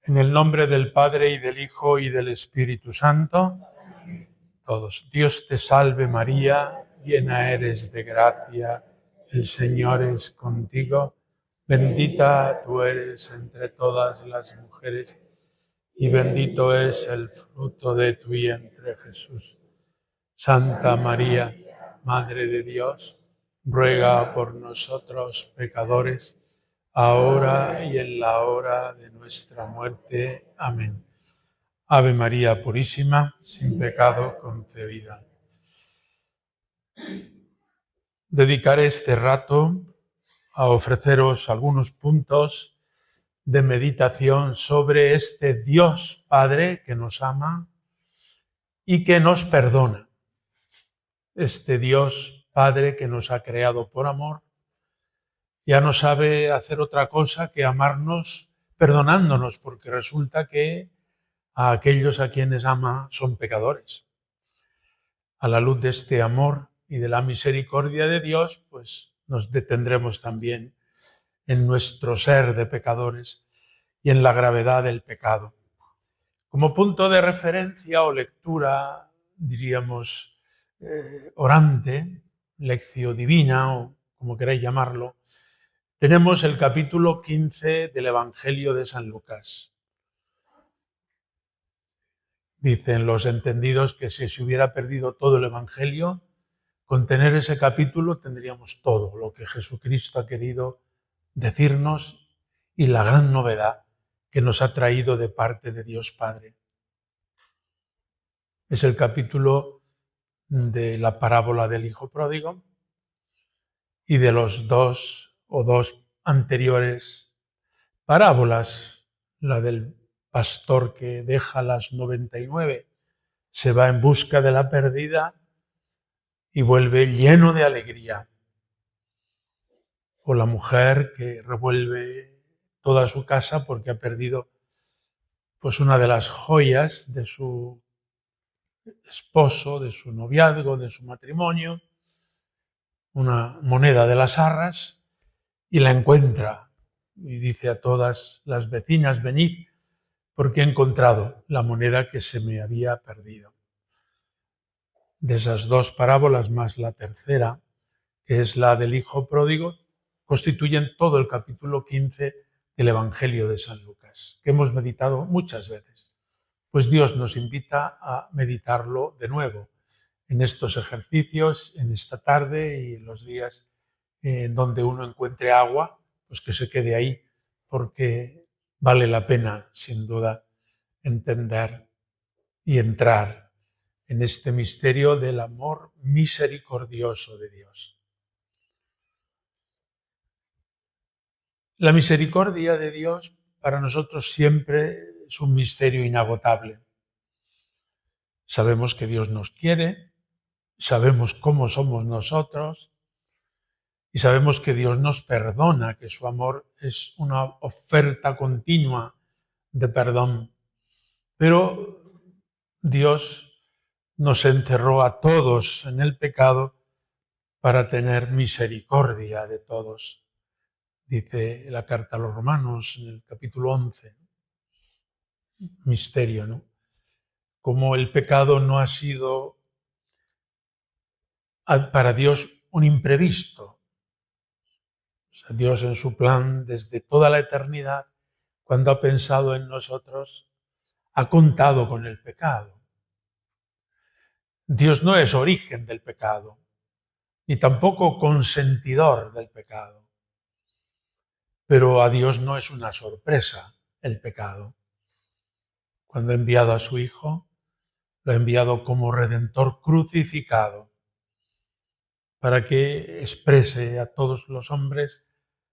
En el nombre del Padre, y del Hijo, y del Espíritu Santo, todos. Dios te salve María, llena eres de gracia, el Señor es contigo, bendita tú eres entre todas las mujeres, y bendito es el fruto de tu vientre, Jesús. Santa María, Madre de Dios, ruega por nosotros pecadores, ahora y en la hora de nuestra muerte. Amén. Ave María Purísima, sin pecado concebida. Dedicaré este rato a ofreceros algunos puntos de meditación sobre este Dios Padre que nos ama y que nos perdona. Este Dios Padre que nos ha creado por amor, ya no sabe hacer otra cosa que amarnos perdonándonos, porque resulta que a aquellos a quienes ama son pecadores. A la luz de este amor y de la misericordia de Dios, pues nos detendremos también en nuestro ser de pecadores y en la gravedad del pecado. Como punto de referencia o lectura, diríamos, orante, lección divina o como queráis llamarlo, tenemos el capítulo 15 del Evangelio de San Lucas. Dicen los entendidos que si se hubiera perdido todo el Evangelio, con tener ese capítulo tendríamos todo lo que Jesucristo ha querido decirnos y la gran novedad que nos ha traído de parte de Dios Padre. Es el capítulo de la parábola del Hijo Pródigo y de los dos anteriores parábolas, la del pastor que deja las 99, se va en busca de la perdida y vuelve lleno de alegría. O la mujer que revuelve toda su casa porque ha perdido pues una de las joyas de su esposo, de su noviazgo, de su matrimonio, una moneda de las arras, y la encuentra y dice a todas las vecinas: venid, porque he encontrado la moneda que se me había perdido. De esas dos parábolas más la tercera, que es la del Hijo Pródigo, constituyen todo el capítulo 15 del Evangelio de San Lucas, que hemos meditado muchas veces. Pues Dios nos invita a meditarlo de nuevo en estos ejercicios, en esta tarde y en los días en donde uno encuentre agua, pues que se quede ahí, porque vale la pena, sin duda, entender y entrar en este misterio del amor misericordioso de Dios. La misericordia de Dios para nosotros siempre es un misterio inagotable. Sabemos que Dios nos quiere, sabemos cómo somos nosotros y sabemos que Dios nos perdona, que su amor es una oferta continua de perdón. Pero Dios nos encerró a todos en el pecado para tener misericordia de todos. Dice la carta a los Romanos en el capítulo 11. Misterio, ¿no? Como el pecado no ha sido para Dios un imprevisto. O sea, Dios en su plan desde toda la eternidad, cuando ha pensado en nosotros, ha contado con el pecado. Dios no es origen del pecado, ni tampoco consentidor del pecado. Pero a Dios no es una sorpresa el pecado. Cuando ha enviado a su Hijo, lo ha enviado como Redentor crucificado, para que exprese a todos los hombres,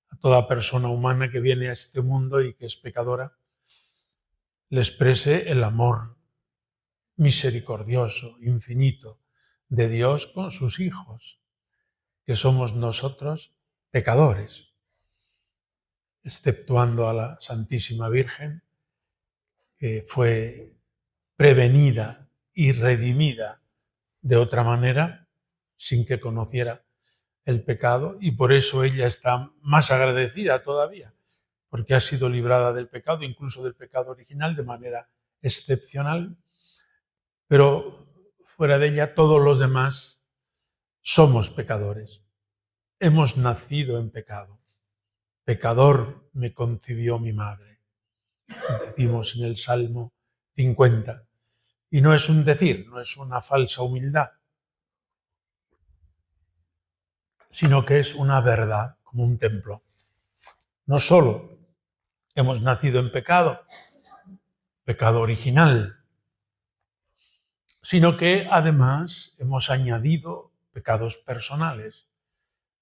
a toda persona humana que viene a este mundo y que es pecadora, le exprese el amor misericordioso, infinito, de Dios con sus hijos, que somos nosotros pecadores, exceptuando a la Santísima Virgen, que fue prevenida y redimida de otra manera, sin que conociera el pecado, y por eso ella está más agradecida todavía, porque ha sido librada del pecado, incluso del pecado original, de manera excepcional, pero fuera de ella todos los demás somos pecadores. Hemos nacido en pecado. Pecador me concibió mi madre. Decimos en el Salmo 50. Y no es un decir, no es una falsa humildad, sino que es una verdad, como un templo. No solo hemos nacido en pecado, pecado original, sino que además hemos añadido pecados personales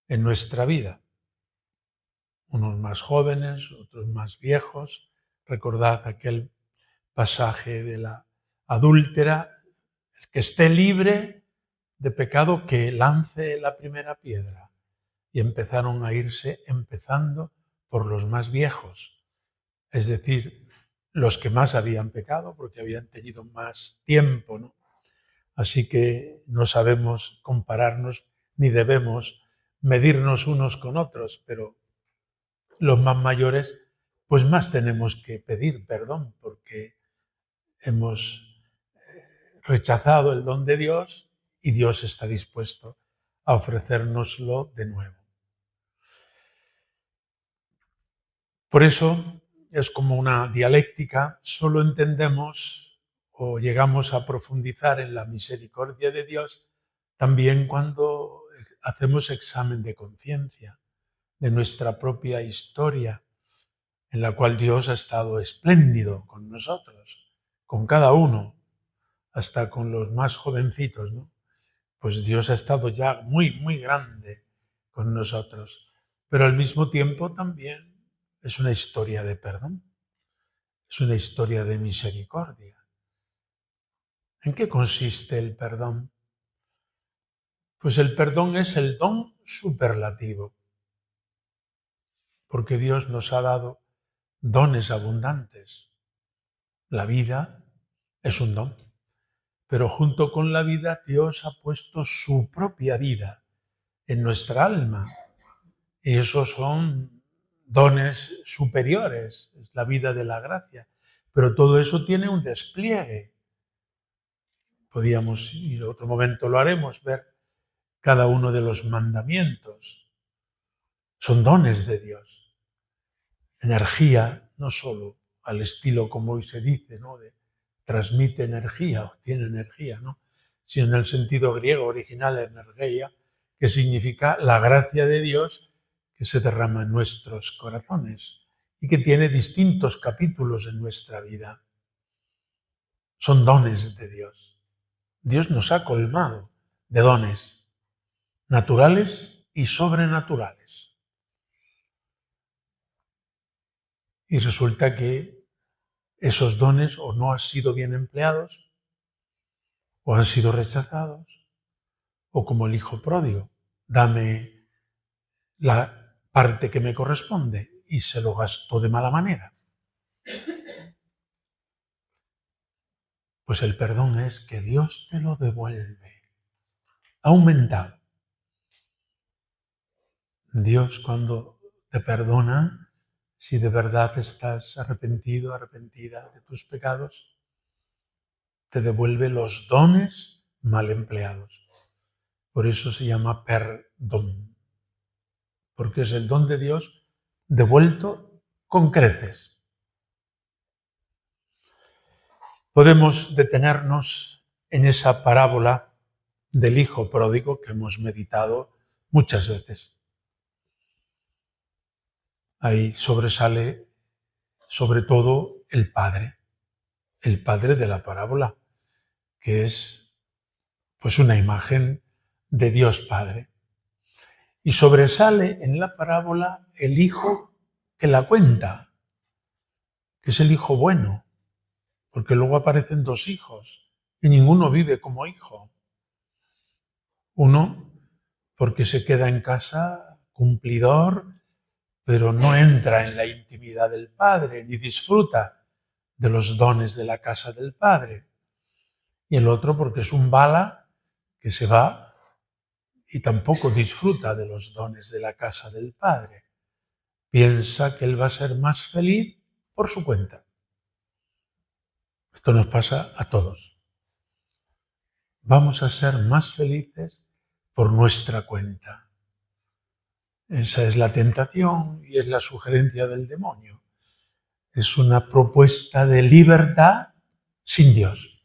en nuestra vida. Unos más jóvenes, otros más viejos. Recordad aquel pasaje de la adúltera: el que esté libre de pecado que lance la primera piedra. Y empezaron a irse, empezando por los más viejos, es decir, los que más habían pecado porque habían tenido más tiempo, ¿no? Así que no sabemos compararnos ni debemos medirnos unos con otros, pero los más mayores pues más tenemos que pedir perdón porque hemos rechazado el don de Dios y Dios está dispuesto a ofrecérnoslo de nuevo. Por eso es como una dialéctica, solo entendemos o llegamos a profundizar en la misericordia de Dios también cuando hacemos examen de conciencia de nuestra propia historia, en la cual Dios ha estado espléndido con nosotros, con cada uno, hasta con los más jovencitos, ¿no? Pues Dios ha estado ya muy, muy grande con nosotros, pero al mismo tiempo también es una historia de perdón, es una historia de misericordia. ¿En qué consiste el perdón? Pues el perdón es el don superlativo, porque Dios nos ha dado dones abundantes. La vida es un don, pero junto con la vida Dios ha puesto su propia vida en nuestra alma. Y esos son dones superiores, es la vida de la gracia. Pero todo eso tiene un despliegue. Podríamos, y en otro momento lo haremos, ver cada uno de los mandamientos. Son dones de Dios. Energía, no solo al estilo como hoy se dice, ¿no? De transmite energía o tiene energía, ¿no? Sino en el sentido griego original, energía, que significa la gracia de Dios que se derrama en nuestros corazones y que tiene distintos capítulos en nuestra vida. Son dones de Dios. Dios nos ha colmado de dones naturales y sobrenaturales. Y resulta que esos dones o no han sido bien empleados, o han sido rechazados, o como el hijo pródigo, dame la parte que me corresponde, y se lo gastó de mala manera. Pues el perdón es que Dios te lo devuelve, aumentado. Dios, cuando te perdona, si de verdad estás arrepentido, arrepentida de tus pecados, te devuelve los dones mal empleados. Por eso se llama perdón, porque es el don de Dios devuelto con creces. Podemos detenernos en esa parábola del hijo pródigo que hemos meditado muchas veces. Ahí sobresale sobre todo el padre de la parábola, que es pues una imagen de Dios Padre. Y sobresale en la parábola el hijo que la cuenta, que es el hijo bueno, porque luego aparecen dos hijos y ninguno vive como hijo. Uno porque se queda en casa cumplidor, pero no entra en la intimidad del Padre ni disfruta de los dones de la casa del Padre. Y el otro porque es un bala que se va y tampoco disfruta de los dones de la casa del Padre. piensa que él va a ser más feliz por su cuenta. Esto nos pasa a todos. Vamos a ser más felices por nuestra cuenta. Esa es la tentación y es la sugerencia del demonio. Es una propuesta de libertad sin Dios.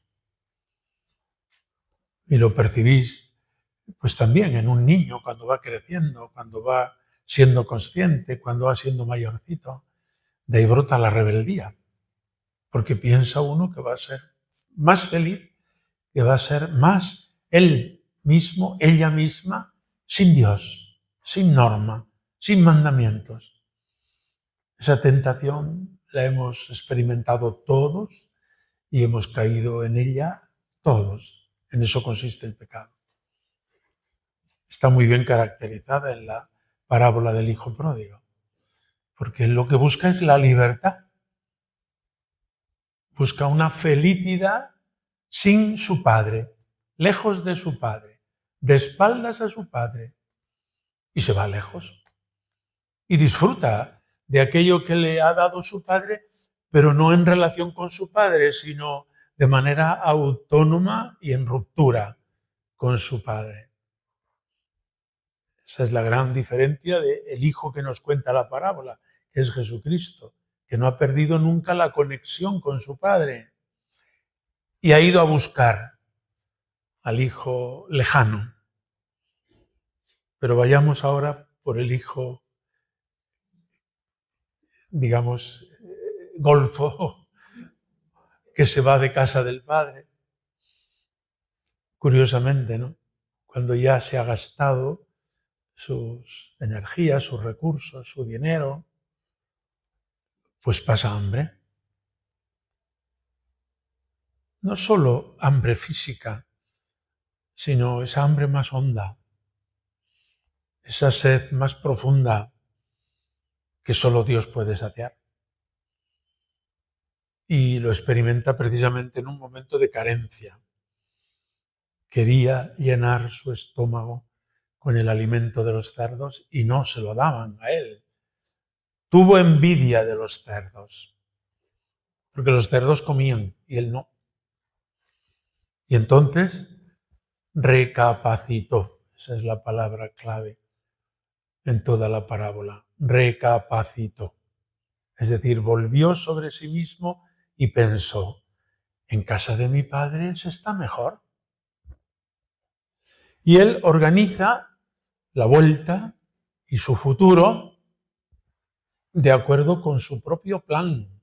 Y lo percibís pues también en un niño cuando va creciendo, cuando va siendo consciente, cuando va siendo mayorcito. De ahí brota la rebeldía, porque piensa uno que va a ser más feliz, que va a ser más él mismo, ella misma, sin Dios, sin norma, sin mandamientos. Esa tentación la hemos experimentado todos y hemos caído en ella todos. En eso consiste el pecado. Está muy bien caracterizada en la parábola del hijo pródigo, porque lo que busca es la libertad. Busca una felicidad sin su padre, lejos de su padre, de espaldas a su padre, y se va lejos. Y disfruta de aquello que le ha dado su padre, pero no en relación con su padre, sino de manera autónoma y en ruptura con su padre. Esa es la gran diferencia del hijo que nos cuenta la parábola, que es Jesucristo, que no ha perdido nunca la conexión con su padre y ha ido a buscar al hijo lejano. Pero vayamos ahora por el hijo, digamos, golfo, que se va de casa del padre. Curiosamente, ¿no? Cuando ya se ha gastado sus energías, sus recursos, su dinero, pues pasa hambre. No solo hambre física, sino esa hambre más honda, esa sed más profunda que solo Dios puede saciar. Y lo experimenta precisamente en un momento de carencia. Quería llenar su estómago con el alimento de los cerdos y no se lo daban a él. Tuvo envidia de los cerdos, porque los cerdos comían y él no. Y entonces recapacitó, esa es la palabra clave en toda la parábola, recapacitó. Es decir, volvió sobre sí mismo y pensó, en casa de mi padre se está mejor. Y él organiza la vuelta y su futuro de acuerdo con su propio plan.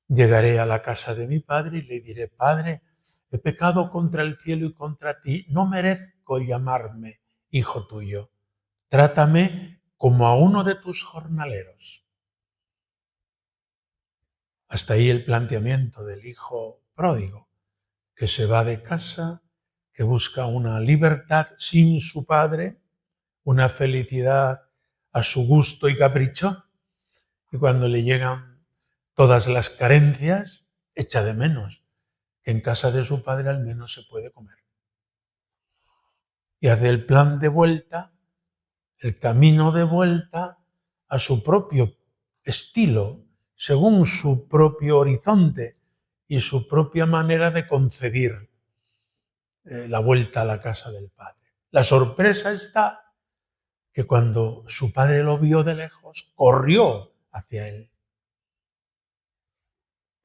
Llegaré a la casa de mi padre y le diré, Padre, he pecado contra el cielo y contra ti, no merezco llamarme hijo tuyo. Trátame como a uno de tus jornaleros. Hasta ahí el planteamiento del hijo pródigo, que se va de casa, que busca una libertad sin su padre, una felicidad a su gusto y capricho, y cuando le llegan todas las carencias, echa de menos que en casa de su padre al menos se puede comer. Y hace el plan de vuelta, el camino de vuelta a su propio estilo, según su propio horizonte y su propia manera de concebir la vuelta a la casa del padre. La sorpresa está que cuando su padre lo vio de lejos, corrió hacia él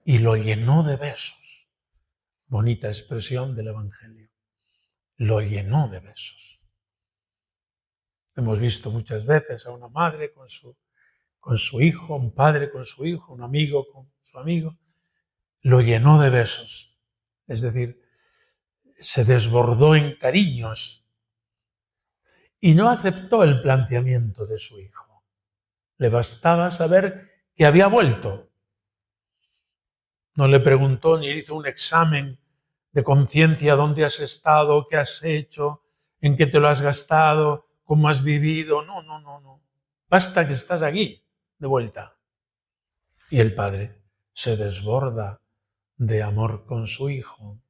y lo llenó de besos. Bonita expresión del Evangelio. Lo llenó de besos. Hemos visto muchas veces a una madre con su hijo, un padre con su hijo, un amigo con su amigo. Lo llenó de besos. Es decir, se desbordó en cariños y no aceptó el planteamiento de su hijo. Le bastaba saber que había vuelto. No le preguntó ni hizo un examen de conciencia, dónde has estado, qué has hecho, en qué te lo has gastado, cómo has vivido. No. Basta que estás aquí, de vuelta. Y el padre se desborda de amor con su hijo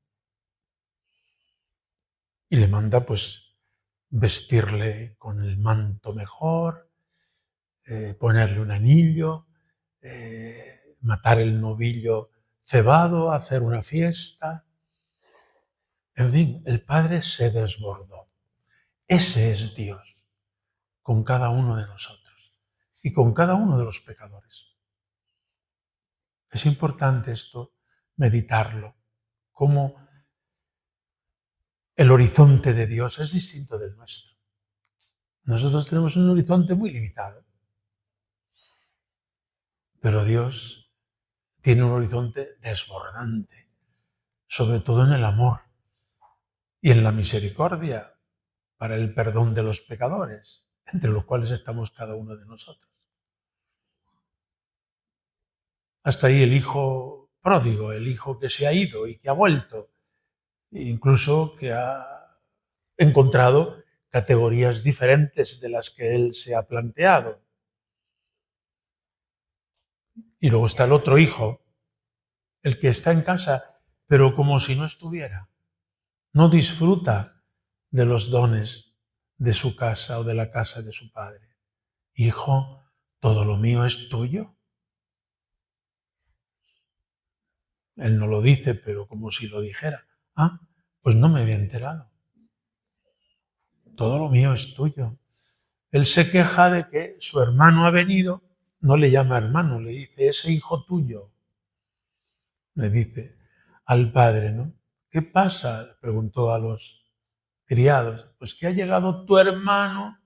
y le manda pues vestirle con el manto mejor, ponerle un anillo, matar el novillo cebado, hacer una fiesta. En fin, el Padre se desbordó. Ese es Dios con cada uno de nosotros y con cada uno de los pecadores. Es importante esto, meditarlo, cómo el horizonte de Dios es distinto del nuestro. Nosotros tenemos un horizonte muy limitado, pero Dios tiene un horizonte desbordante, sobre todo en el amor y en la misericordia para el perdón de los pecadores, entre los cuales estamos cada uno de nosotros. Hasta ahí el hijo pródigo, el hijo que se ha ido y que ha vuelto, incluso que ha encontrado categorías diferentes de las que él se ha planteado. Y luego está el otro hijo, el que está en casa, pero como si no estuviera. No disfruta de los dones de su casa o de la casa de su padre. Hijo, todo lo mío es tuyo. Él no lo dice, pero como si lo dijera. Ah, pues no me había enterado. Todo lo mío es tuyo. Él se queja de que su hermano ha venido, no le llama hermano, le dice, ese hijo tuyo. Le dice al padre, ¿no? ¿Qué pasa? Le preguntó a los criados. Pues que ha llegado tu hermano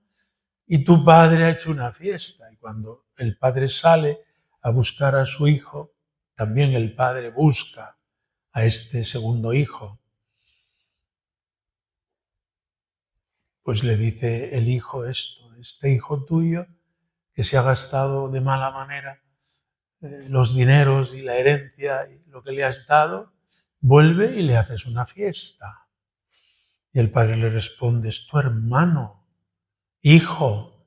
y tu padre ha hecho una fiesta. Y cuando el padre sale a buscar a su hijo, también el padre busca a este segundo hijo. Pues le dice el hijo esto, este hijo tuyo que se ha gastado de mala manera los dineros y la herencia y lo que le has dado, vuelve y le haces una fiesta. Y el padre le responde, es tu hermano, hijo,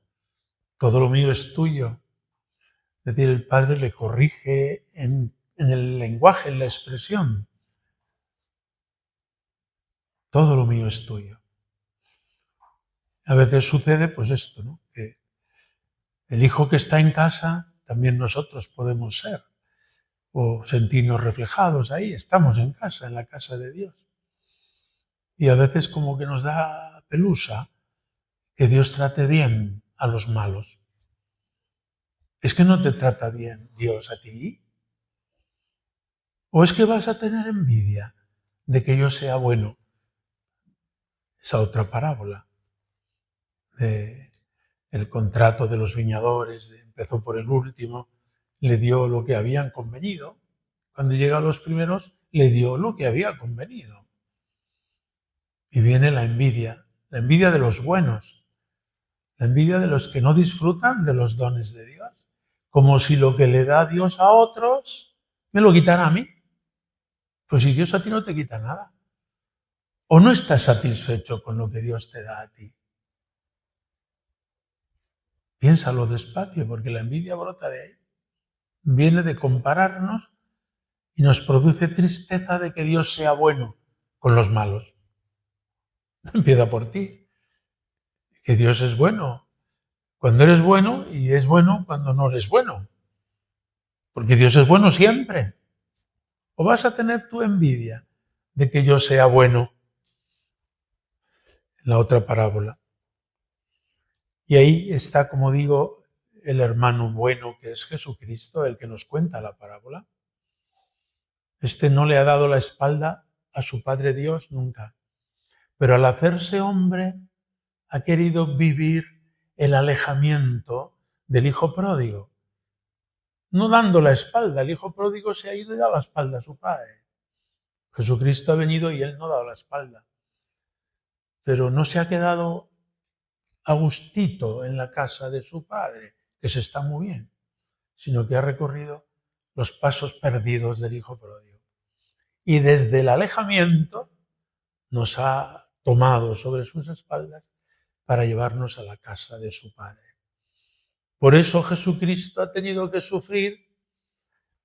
todo lo mío es tuyo. Es decir, el padre le corrige en el lenguaje, en la expresión. Todo lo mío es tuyo. A veces sucede pues esto, ¿no? Que el hijo que está en casa, también nosotros podemos ser, o sentirnos reflejados ahí, estamos en casa, en la casa de Dios. Y a veces como que nos da pelusa que Dios trate bien a los malos. ¿Es que no te trata bien Dios a ti? ¿O es que vas a tener envidia de que yo sea bueno? Esa otra parábola de el contrato de los viñadores, empezó por el último, le dio lo que habían convenido. Cuando llega a los primeros, le dio lo que había convenido. Y viene la envidia de los buenos, la envidia de los que no disfrutan de los dones de Dios, como si lo que le da Dios a otros me lo quitara a mí. Pues si Dios a ti no te quita nada, o no estás satisfecho con lo que Dios te da a ti. Piénsalo despacio, porque la envidia brota de ahí. Viene de compararnos y nos produce tristeza de que Dios sea bueno con los malos. Empieza por ti, que Dios es bueno cuando eres bueno y es bueno cuando no eres bueno. Porque Dios es bueno siempre. ¿O vas a tener tu envidia de que yo sea bueno? En la otra parábola. Y ahí está, como digo, el hermano bueno que es Jesucristo, el que nos cuenta la parábola. Este no le ha dado la espalda a su Padre Dios nunca, pero al hacerse hombre ha querido vivir el alejamiento del hijo pródigo, no dando la espalda. El hijo pródigo se ha ido y dado la espalda a su padre. Jesucristo ha venido y él no ha dado la espalda, pero no se ha quedado a gustito en la casa de su padre, que se está muy bien, sino que ha recorrido los pasos perdidos del hijo pródigo. Y desde el alejamiento nos ha tomado sobre sus espaldas para llevarnos a la casa de su Padre. Por eso Jesucristo ha tenido que sufrir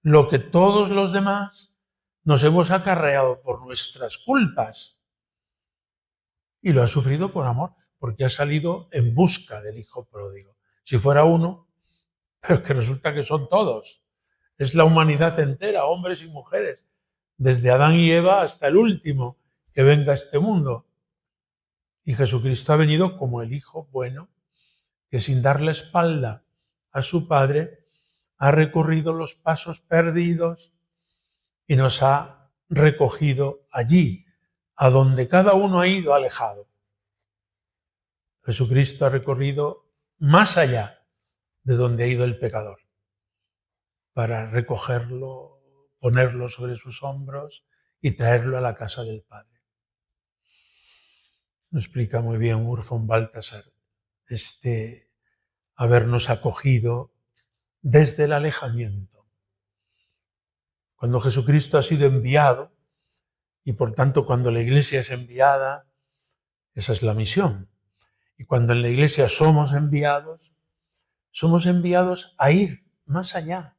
lo que todos los demás nos hemos acarreado por nuestras culpas. Y lo ha sufrido por amor, porque ha salido en busca del hijo pródigo. Si fuera uno, pero que resulta que son todos. Es la humanidad entera, hombres y mujeres, desde Adán y Eva hasta el último que venga a este mundo. Y Jesucristo ha venido como el Hijo bueno, que sin dar la espalda a su Padre, ha recorrido los pasos perdidos y nos ha recogido allí, a donde cada uno ha ido alejado. Jesucristo ha recorrido más allá de donde ha ido el pecador, para recogerlo, ponerlo sobre sus hombros y traerlo a la casa del Padre. Lo explica muy bien Urs von Balthasar, habernos acogido desde el alejamiento. Cuando Jesucristo ha sido enviado, y por tanto cuando la Iglesia es enviada, esa es la misión. Y cuando en la Iglesia somos enviados a ir más allá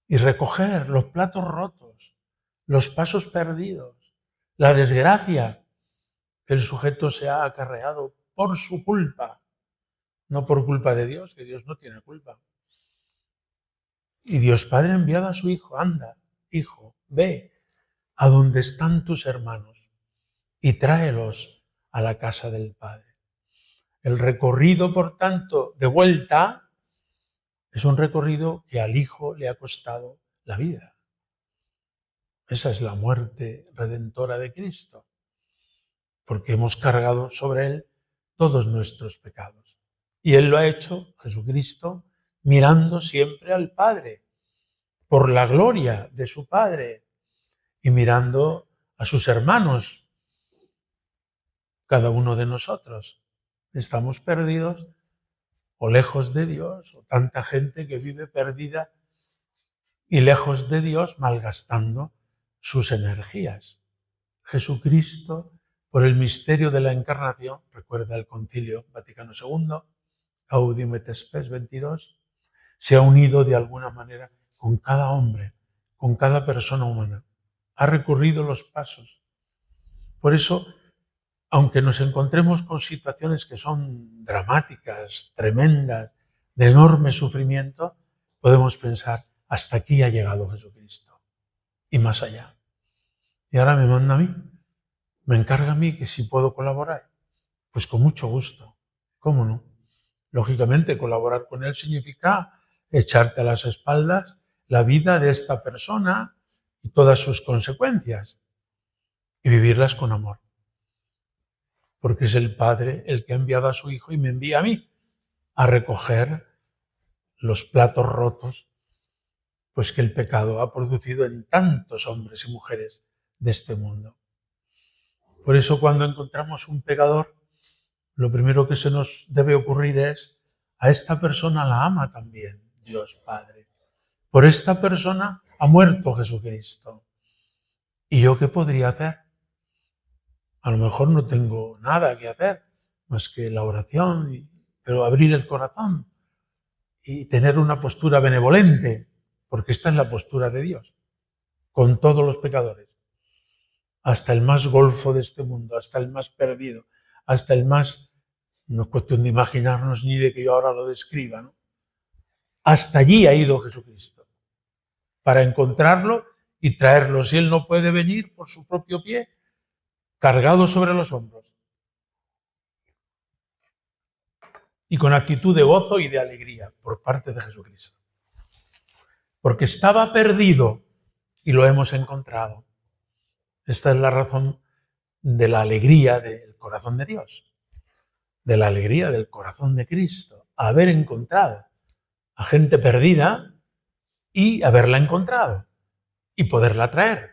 y recoger los platos rotos, los pasos perdidos, la desgracia que el sujeto se ha acarreado por su culpa, no por culpa de Dios, que Dios no tiene culpa. Y Dios Padre ha enviado a su Hijo, anda, Hijo, ve a donde están tus hermanos y tráelos a la casa del Padre. El recorrido, por tanto, de vuelta, es un recorrido que al Hijo le ha costado la vida. Esa es la muerte redentora de Cristo, porque hemos cargado sobre Él todos nuestros pecados. Y Él lo ha hecho, Jesucristo, mirando siempre al Padre, por la gloria de su Padre, y mirando a sus hermanos. Cada uno de nosotros estamos perdidos o lejos de Dios, o tanta gente que vive perdida y lejos de Dios, malgastando sus energías. Jesucristo, por el misterio de la encarnación, recuerda el Concilio Vaticano II, Gaudium et Spes 22, se ha unido de alguna manera con cada hombre, con cada persona humana. Ha recorrido los pasos. Por eso, aunque nos encontremos con situaciones que son dramáticas, tremendas, de enorme sufrimiento, podemos pensar, hasta aquí ha llegado Jesucristo y más allá. Y ahora me manda a mí, me encarga a mí que si puedo colaborar, pues con mucho gusto. ¿Cómo no? Lógicamente, colaborar con Él significa echarte a las espaldas la vida de esta persona y todas sus consecuencias y vivirlas con amor. Porque es el Padre el que ha enviado a su Hijo y me envía a mí a recoger los platos rotos, pues que el pecado ha producido en tantos hombres y mujeres de este mundo. Por eso cuando encontramos un pecador, lo primero que se nos debe ocurrir es, a esta persona la ama también Dios Padre. Por esta persona ha muerto Jesucristo. ¿Y yo qué podría hacer? A lo mejor no tengo nada que hacer más que la oración, pero abrir el corazón y tener una postura benevolente, porque esta es la postura de Dios, con todos los pecadores, hasta el más golfo de este mundo, hasta el más perdido, hasta el más, no es cuestión de imaginarnos ni de que yo ahora lo describa, ¿no? Hasta allí ha ido Jesucristo, para encontrarlo y traerlo. Si Él no puede venir por su propio pie, cargado sobre los hombros y con actitud de gozo y de alegría por parte de Jesucristo. Porque estaba perdido y lo hemos encontrado. Esta es la razón de la alegría del corazón de Dios, de la alegría del corazón de Cristo, haber encontrado a gente perdida y haberla encontrado y poderla traer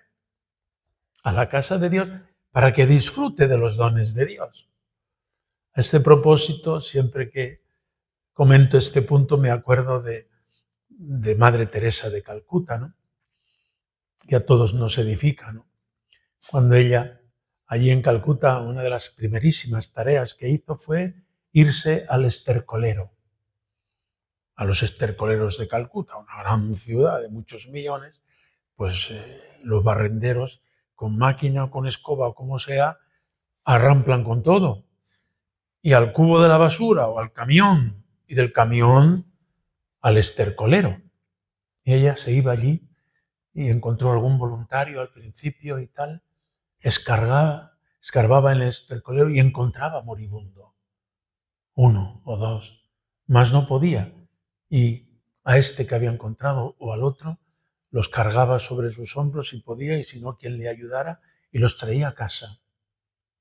a la casa de Dios para que disfrute de los dones de Dios. A este propósito, siempre que comento este punto, me acuerdo de Madre Teresa de Calcuta, ¿no? Que a todos nos edifica, ¿no? Cuando ella, allí en Calcuta, una de las primerísimas tareas que hizo fue irse al estercolero, a los estercoleros de Calcuta, una gran ciudad de muchos millones, pues los barrenderos, con máquina o con escoba o como sea, arramplan con todo. Y al cubo de la basura o al camión, y del camión al estercolero. Y ella se iba allí y encontró algún voluntario al principio y tal, escarbaba en el estercolero y encontraba moribundo. 1 o 2, más no podía. Y a este que había encontrado o al otro los cargaba sobre sus hombros si podía, y si no, quien le ayudara, y los traía a casa.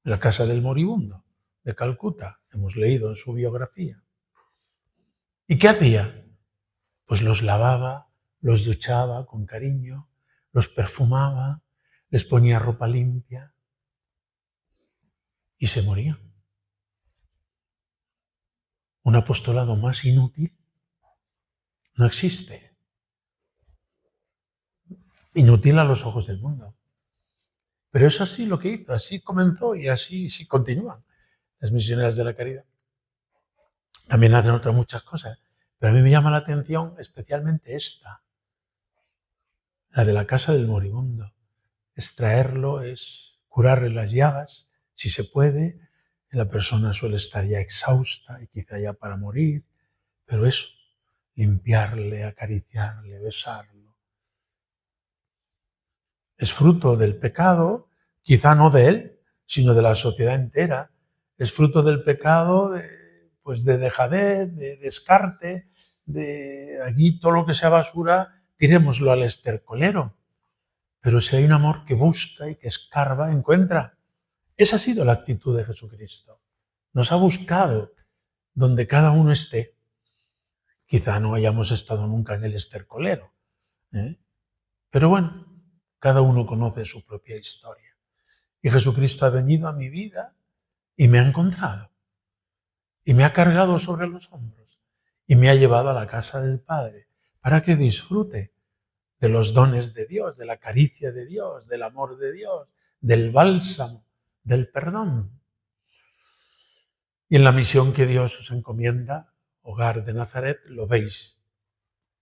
La casa del moribundo, de Calcuta, hemos leído en su biografía. ¿Y qué hacía? Pues los lavaba, los duchaba con cariño, los perfumaba, les ponía ropa limpia y se morían. Un apostolado más inútil no existe. Inútil a los ojos del mundo. Pero es así lo que hizo, así comenzó y así sí continúan las misioneras de la caridad. También hacen otras muchas cosas, pero a mí me llama la atención especialmente esta, la de la casa del moribundo. Extraerlo es curarle las llagas, si se puede. La persona suele estar ya exhausta y quizá ya para morir, pero eso, limpiarle, acariciarle, besarlo. Es fruto del pecado, quizá no de él, sino de la sociedad entera. Es fruto del pecado de dejadez, de descarte, de allí todo lo que sea basura, tirémoslo al estercolero. Pero si hay un amor que busca y que escarba, encuentra. Esa ha sido la actitud de Jesucristo. Nos ha buscado donde cada uno esté. Quizá no hayamos estado nunca en el estercolero, pero bueno, cada uno conoce su propia historia. Y Jesucristo ha venido a mi vida y me ha encontrado. Y me ha cargado sobre los hombros. Y me ha llevado a la casa del Padre para que disfrute de los dones de Dios, de la caricia de Dios, del amor de Dios, del bálsamo, del perdón. Y en la misión que Dios os encomienda, Hogar de Nazaret, lo veis.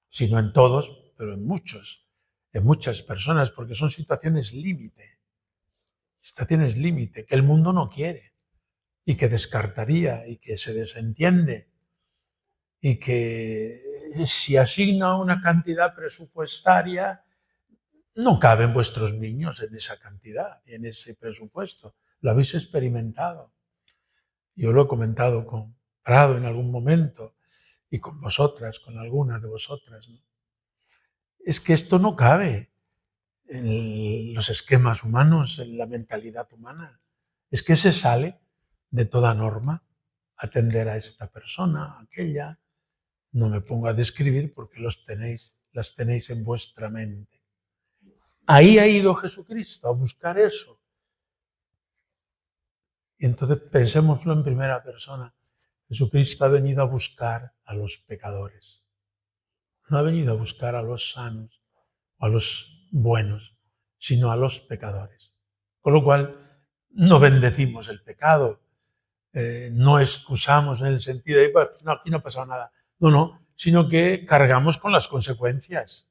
Si no en todos, pero en muchas personas, porque son situaciones límite. Situaciones límite que el mundo no quiere y que descartaría y que se desentiende y que si asigna una cantidad presupuestaria, no caben vuestros niños en esa cantidad y en ese presupuesto. Lo habéis experimentado. Yo lo he comentado con Prado en algún momento y con vosotras, con algunas de vosotras, ¿no? Es que esto no cabe en los esquemas humanos, en la mentalidad humana. Es que se sale de toda norma atender a esta persona, a aquella. No me pongo a describir porque las tenéis en vuestra mente. Ahí ha ido Jesucristo a buscar eso. Y entonces pensémoslo en primera persona. Jesucristo ha venido a buscar a los pecadores. No ha venido a buscar a los sanos o a los buenos, sino a los pecadores. Con lo cual, no bendecimos el pecado, no excusamos en el sentido de, pues, no, aquí no ha pasado nada. No, sino que cargamos con las consecuencias.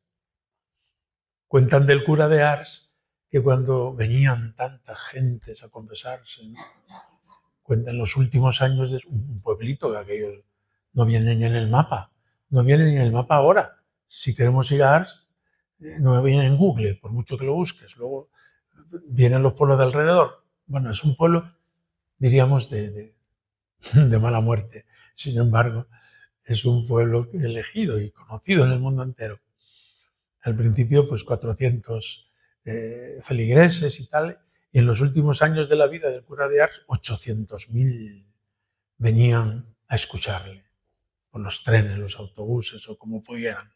Cuentan del cura de Ars que cuando venían tanta gente a confesarse, ¿no? Cuentan los últimos años de un pueblito que aquellos no vienen ni en el mapa, no vienen ni en el mapa ahora. Si queremos ir a Ars, no viene en Google, por mucho que lo busques. Luego vienen los pueblos de alrededor. Bueno, es un pueblo, diríamos, de mala muerte. Sin embargo, es un pueblo elegido y conocido en el mundo entero. Al principio, pues 400 feligreses y tal, y en los últimos años de la vida del cura de Ars, 800.000 venían a escucharle, por los trenes, los autobuses o como pudieran,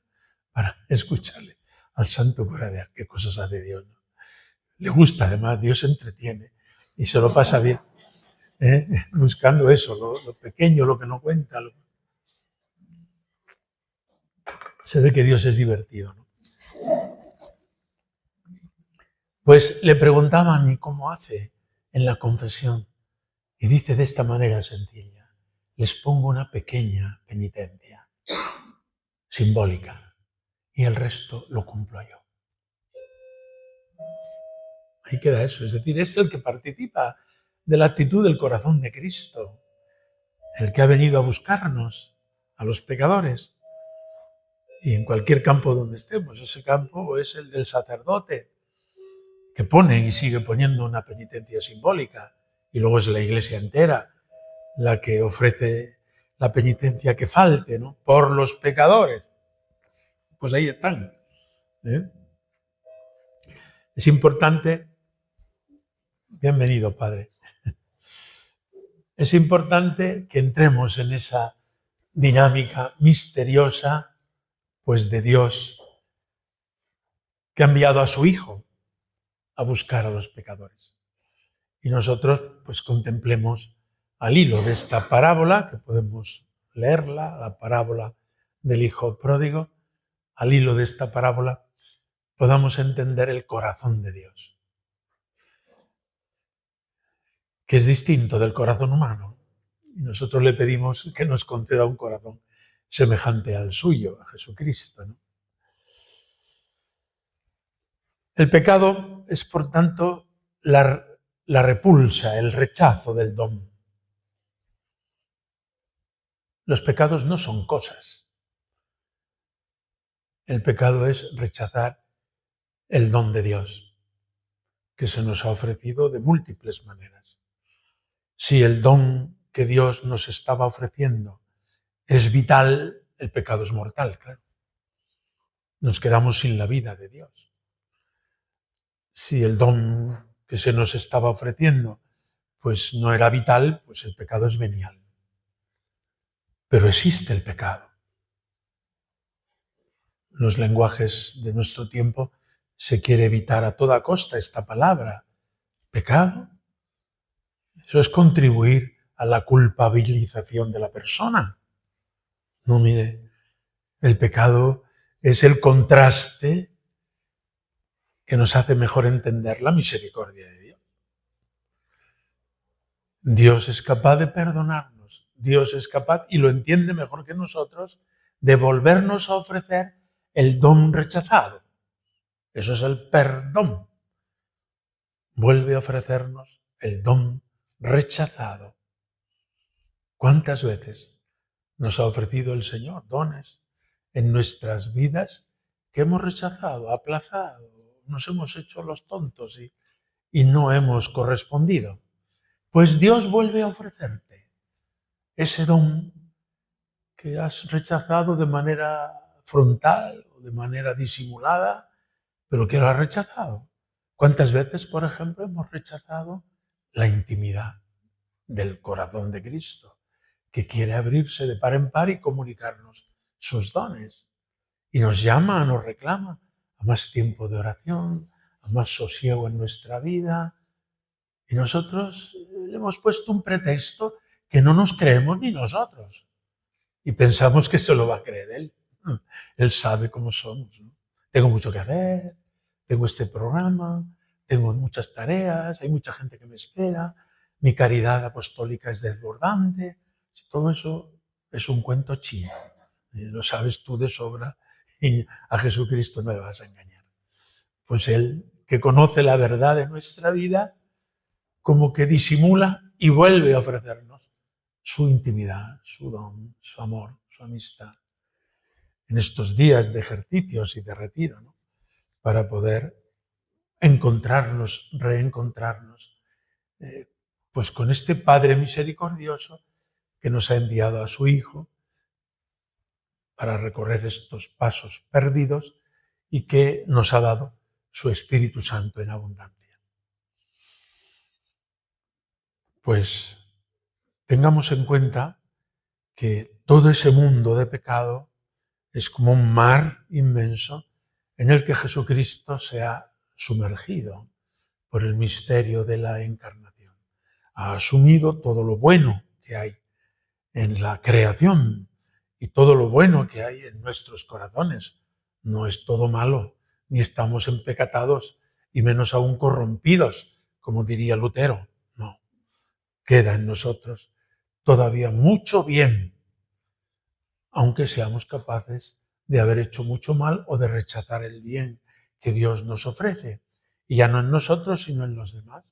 para escucharle al santo cura de Ars. Qué cosas hace Dios, ¿no? Le gusta, además, Dios se entretiene y se lo pasa bien, buscando eso, lo pequeño, lo que no cuenta. Se ve que Dios es divertido, ¿no? Pues le preguntaban, ¿y cómo hace en la confesión? Y dice de esta manera sencilla: les pongo una pequeña penitencia, simbólica, y el resto lo cumplo yo. Ahí queda eso, es decir, es el que participa de la actitud del corazón de Cristo, el que ha venido a buscarnos, a los pecadores. Y en cualquier campo donde estemos, ese campo es el del sacerdote, que pone y sigue poniendo una penitencia simbólica. Y luego es la Iglesia entera la que ofrece la penitencia que falte, ¿no? Por los pecadores. Pues ahí están. ¿Eh? Es importante, bienvenido, Padre, es importante que entremos en esa dinámica misteriosa, pues de Dios, que ha enviado a su Hijo a buscar a los pecadores. Y nosotros, pues contemplemos al hilo de esta parábola, que podemos leerla, la parábola del Hijo Pródigo, al hilo de esta parábola, podamos entender el corazón de Dios, que es distinto del corazón humano. Y nosotros le pedimos que nos conceda un corazón semejante al suyo, a Jesucristo, ¿no? El pecado es, por tanto, la repulsa, el rechazo del don. Los pecados no son cosas. El pecado es rechazar el don de Dios, que se nos ha ofrecido de múltiples maneras. Si el don que Dios nos estaba ofreciendo es vital, el pecado es mortal, claro. Nos quedamos sin la vida de Dios. Si el don que se nos estaba ofreciendo pues no era vital, pues el pecado es venial. Pero existe el pecado. En los lenguajes de nuestro tiempo se quiere evitar a toda costa esta palabra, pecado. Eso es contribuir a la culpabilización de la persona. No, mire, el pecado es el contraste que nos hace mejor entender la misericordia de Dios. Dios es capaz de perdonarnos, Dios es capaz, y lo entiende mejor que nosotros, de volvernos a ofrecer el don rechazado. Eso es el perdón. Vuelve a ofrecernos el don rechazado. ¿Cuántas veces nos ha ofrecido el Señor dones en nuestras vidas que hemos rechazado, aplazado, nos hemos hecho los tontos y no hemos correspondido? Pues Dios vuelve a ofrecerte ese don que has rechazado de manera frontal o de manera disimulada, pero que lo has rechazado. ¿Cuántas veces, por ejemplo, hemos rechazado la intimidad del corazón de Cristo, que quiere abrirse de par en par y comunicarnos sus dones? Y nos llama, nos reclama a más tiempo de oración, a más sosiego en nuestra vida. Y nosotros le hemos puesto un pretexto que no nos creemos ni nosotros. Y pensamos que se lo va a creer Él. Él sabe cómo somos, ¿no? Tengo mucho que hacer, tengo este programa, tengo muchas tareas, hay mucha gente que me espera, mi caridad apostólica es desbordante. Todo eso es un cuento chino. Lo sabes tú de sobra y a Jesucristo no le vas a engañar. Pues Él, que conoce la verdad de nuestra vida, como que disimula y vuelve a ofrecernos su intimidad, su don, su amor, su amistad, en estos días de ejercicios y de retiro, ¿no? Para poder encontrarnos, reencontrarnos, pues con este Padre misericordioso que nos ha enviado a su Hijo para recorrer estos pasos perdidos y que nos ha dado su Espíritu Santo en abundancia. Pues tengamos en cuenta que todo ese mundo de pecado es como un mar inmenso en el que Jesucristo se ha sumergido por el misterio de la encarnación. Ha asumido todo lo bueno que hay en la creación y todo lo bueno que hay en nuestros corazones. No es todo malo, ni estamos empecatados y menos aún corrompidos, como diría Lutero. No, queda en nosotros todavía mucho bien, aunque seamos capaces de haber hecho mucho mal o de rechazar el bien que Dios nos ofrece. Y ya no en nosotros, sino en los demás.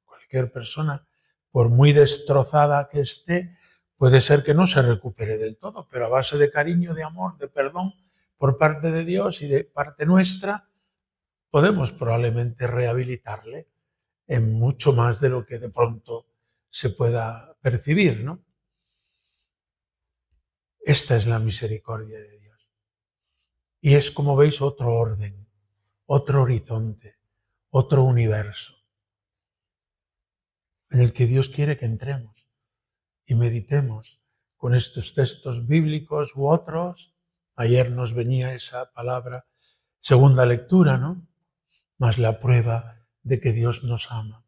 Cualquier persona, por muy destrozada que esté, puede ser que no se recupere del todo, pero a base de cariño, de amor, de perdón, por parte de Dios y de parte nuestra, podemos probablemente rehabilitarle en mucho más de lo que de pronto se pueda percibir, ¿no? Esta es la misericordia de Dios. Y es, como veis, otro orden, otro horizonte, otro universo en el que Dios quiere que entremos y meditemos con estos textos bíblicos u otros. Ayer nos venía esa palabra, segunda lectura, ¿no? Mas la prueba de que Dios nos ama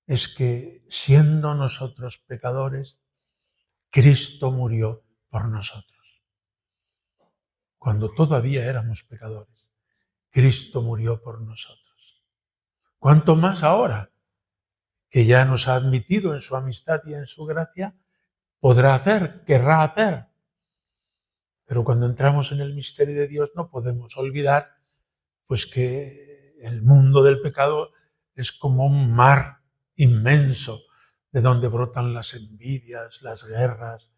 es que, siendo nosotros pecadores, Cristo murió por nosotros. Cuando todavía éramos pecadores, Cristo murió por nosotros. ¿Cuánto más ahora, que ya nos ha admitido en su amistad y en su gracia, podrá hacer, querrá hacer? Pero cuando entramos en el misterio de Dios no podemos olvidar pues que el mundo del pecado es como un mar inmenso de donde brotan las envidias, las guerras,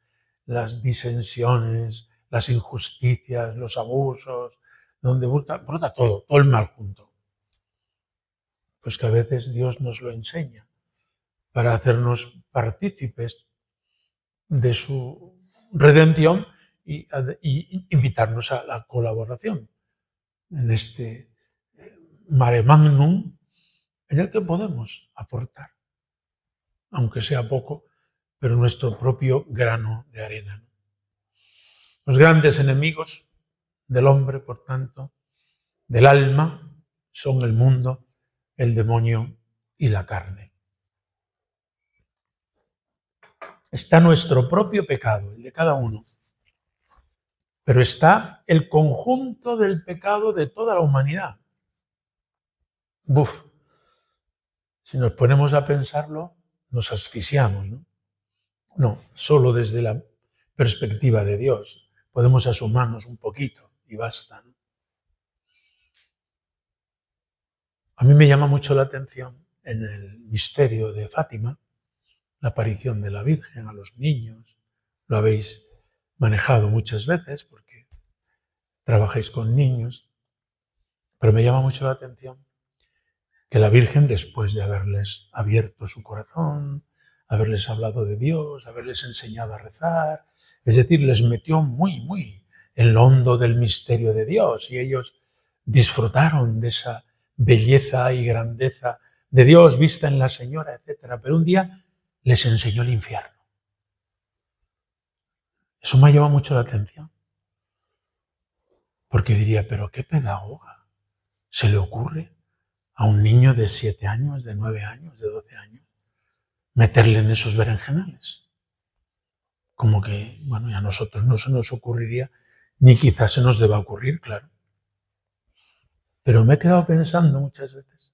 las disensiones, las injusticias, los abusos, donde brota todo el mal junto. Pues que a veces Dios nos lo enseña para hacernos partícipes de su redención y invitarnos a la colaboración en este mare magnum en el que podemos aportar, aunque sea poco, pero nuestro propio grano de arena. Los grandes enemigos del hombre, por tanto, del alma, son el mundo, el demonio y la carne. Está nuestro propio pecado, el de cada uno, pero está el conjunto del pecado de toda la humanidad. Buf, si nos ponemos a pensarlo, nos asfixiamos, ¿no? No, solo desde la perspectiva de Dios podemos asomarnos un poquito y basta, ¿no? A mí me llama mucho la atención en el misterio de Fátima, la aparición de la Virgen a los niños. Lo habéis manejado muchas veces porque trabajáis con niños, pero me llama mucho la atención que la Virgen, después de haberles abierto su corazón, haberles hablado de Dios, haberles enseñado a rezar, es decir, les metió muy en lo hondo del misterio de Dios y ellos disfrutaron de esa belleza y grandeza de Dios vista en la Señora, etc. Pero un día les enseñó el infierno. Eso me ha llamado mucho la atención, porque diría, pero qué pedagoga se le ocurre a un niño de 7 años, de 9 años, de 12 años, meterle en esos berenjenales. Como que, bueno, y a nosotros no se nos ocurriría, ni quizás se nos deba ocurrir, claro. Pero me he quedado pensando muchas veces,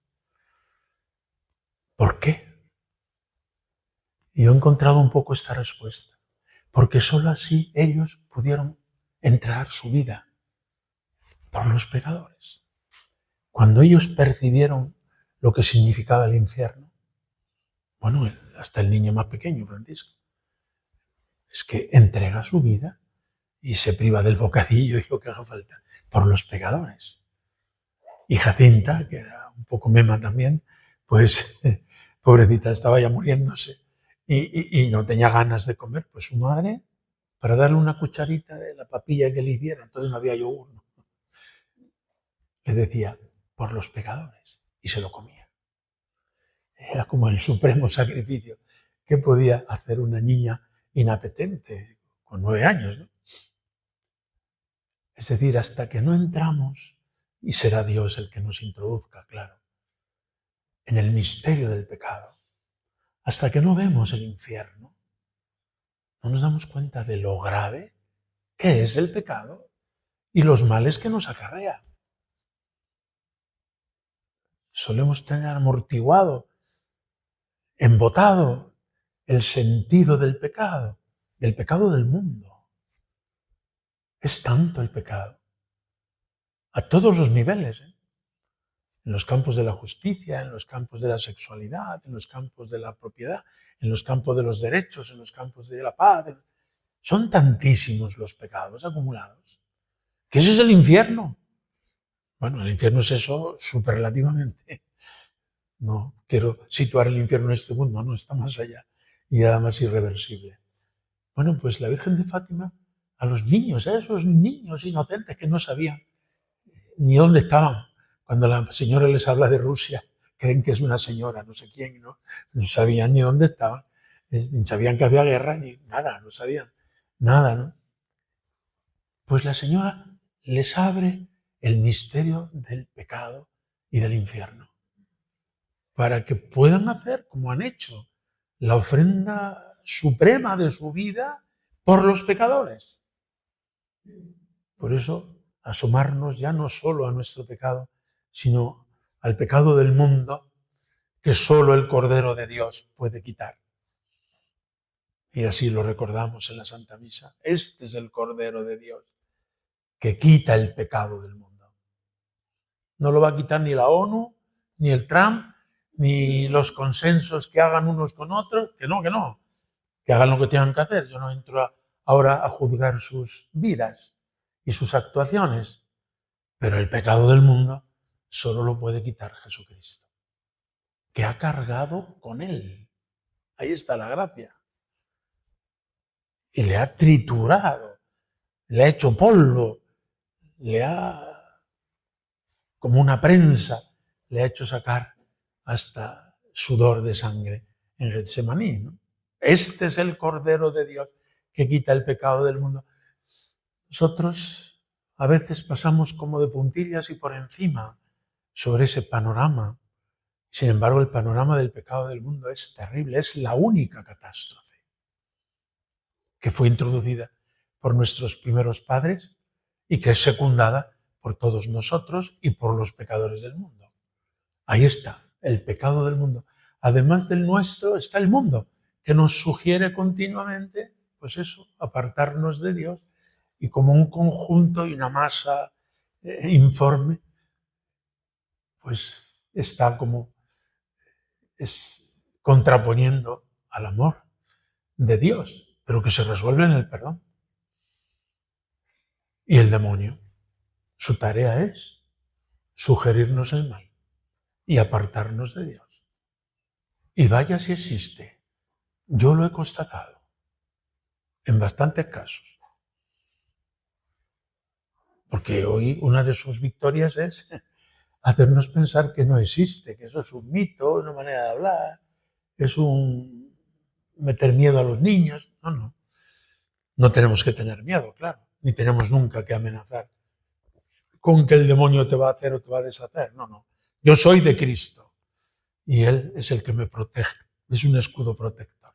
¿por qué? Y yo he encontrado un poco esta respuesta. Porque sólo así ellos pudieron entrar su vida por los pecadores. Cuando ellos percibieron lo que significaba el infierno, bueno, hasta el niño más pequeño, Francisco, es que entrega su vida y se priva del bocadillo y lo que haga falta por los pecadores. Y Jacinta, que era un poco mema también, pues pobrecita, estaba ya muriéndose y no tenía ganas de comer, pues su madre, para darle una cucharita de la papilla que le hiciera, entonces no había yogur, ¿no? Le decía, por los pecadores, y se lo comía. Era como el supremo sacrificio que podía hacer una niña inapetente con 9 años, ¿no? Es decir, hasta que no entramos, y será Dios el que nos introduzca, claro, en el misterio del pecado, hasta que no vemos el infierno, no nos damos cuenta de lo grave que es el pecado y los males que nos acarrea. Solemos tener amortiguado, embotado, el sentido del pecado del mundo. Es tanto el pecado, a todos los niveles, ¿eh? En los campos de la justicia, en los campos de la sexualidad, en los campos de la propiedad, en los campos de los derechos, en los campos de la paz. Son tantísimos los pecados acumulados que ese es el infierno. Bueno, el infierno es eso superlativamente. No quiero situar el infierno en este mundo, no, está más allá y además irreversible. Bueno, pues la Virgen de Fátima, a los niños, a esos niños inocentes que no sabían ni dónde estaban, cuando la señora les habla de Rusia, creen que es una señora, no sé quién, no sabían ni dónde estaban, ni sabían que había guerra, ni nada, no sabían nada, ¿no? Pues la señora les abre el misterio del pecado y del infierno, para que puedan hacer como han hecho, la ofrenda suprema de su vida por los pecadores. Por eso, asomarnos ya no solo a nuestro pecado, sino al pecado del mundo que solo el Cordero de Dios puede quitar. Y así lo recordamos en la Santa Misa. Este es el Cordero de Dios que quita el pecado del mundo. No lo va a quitar ni la ONU, ni el Trump, ni los consensos que hagan unos con otros, que no, que hagan lo que tengan que hacer. Yo no entro ahora a juzgar sus vidas y sus actuaciones, pero el pecado del mundo solo lo puede quitar Jesucristo, que ha cargado con él. Ahí está la gracia. Y le ha triturado, le ha hecho polvo, le ha, como una prensa, le ha hecho sacar hasta sudor de sangre en Getsemaní, ¿no? Este es el Cordero de Dios que quita el pecado del mundo. Nosotros a veces pasamos como de puntillas y por encima sobre ese panorama. Sin embargo, el panorama del pecado del mundo es terrible, es la única catástrofe que fue introducida por nuestros primeros padres y que es secundada por todos nosotros y por los pecadores del mundo. Ahí está, el pecado del mundo. Además del nuestro está el mundo, que nos sugiere continuamente, pues eso, apartarnos de Dios, y como un conjunto y una masa informe, pues está como contraponiendo al amor de Dios, pero que se resuelve en el perdón. Y el demonio, su tarea es sugerirnos el mal y apartarnos de Dios. Y vaya si existe. Yo lo he constatado en bastantes casos. Porque hoy una de sus victorias es hacernos pensar que no existe, que eso es un mito, una manera de hablar, es un meter miedo a los niños. No. No tenemos que tener miedo, claro, ni tenemos nunca que amenazar con que el demonio te va a hacer o te va a deshacer. No. Yo soy de Cristo y Él es el que me protege, es un escudo protector.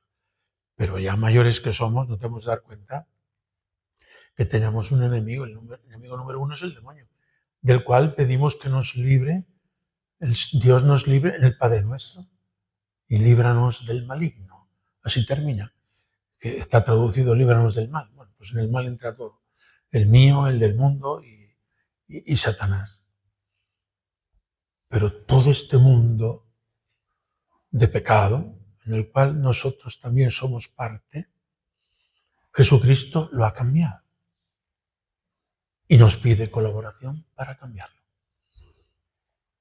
Pero ya mayores que somos, no tenemos que dar cuenta que tenemos un enemigo, el enemigo número uno es el demonio, del cual pedimos que nos libre, Dios nos libre en el Padre Nuestro y líbranos del maligno. Así termina, que está traducido líbranos del mal. Bueno, pues en el mal entra todo, el mío, el del mundo y Satanás. Pero todo este mundo de pecado, en el cual nosotros también somos parte, Jesucristo lo ha cambiado. Y nos pide colaboración para cambiarlo.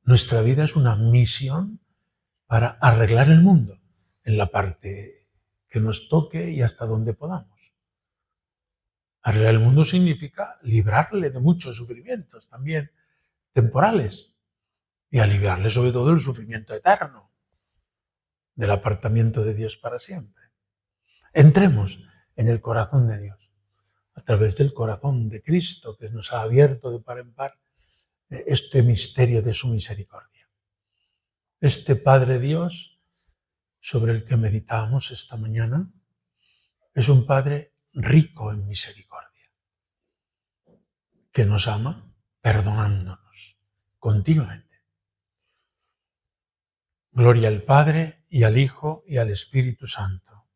Nuestra vida es una misión para arreglar el mundo en la parte que nos toque y hasta donde podamos. Arreglar el mundo significa librarle de muchos sufrimientos, también temporales, y aliviarle sobre todo el sufrimiento eterno del apartamiento de Dios para siempre. Entremos en el corazón de Dios, a través del corazón de Cristo, que nos ha abierto de par en par este misterio de su misericordia. Este Padre Dios, sobre el que meditamos esta mañana, es un Padre rico en misericordia, que nos ama perdonándonos continuamente. Gloria al Padre, y al Hijo, y al Espíritu Santo.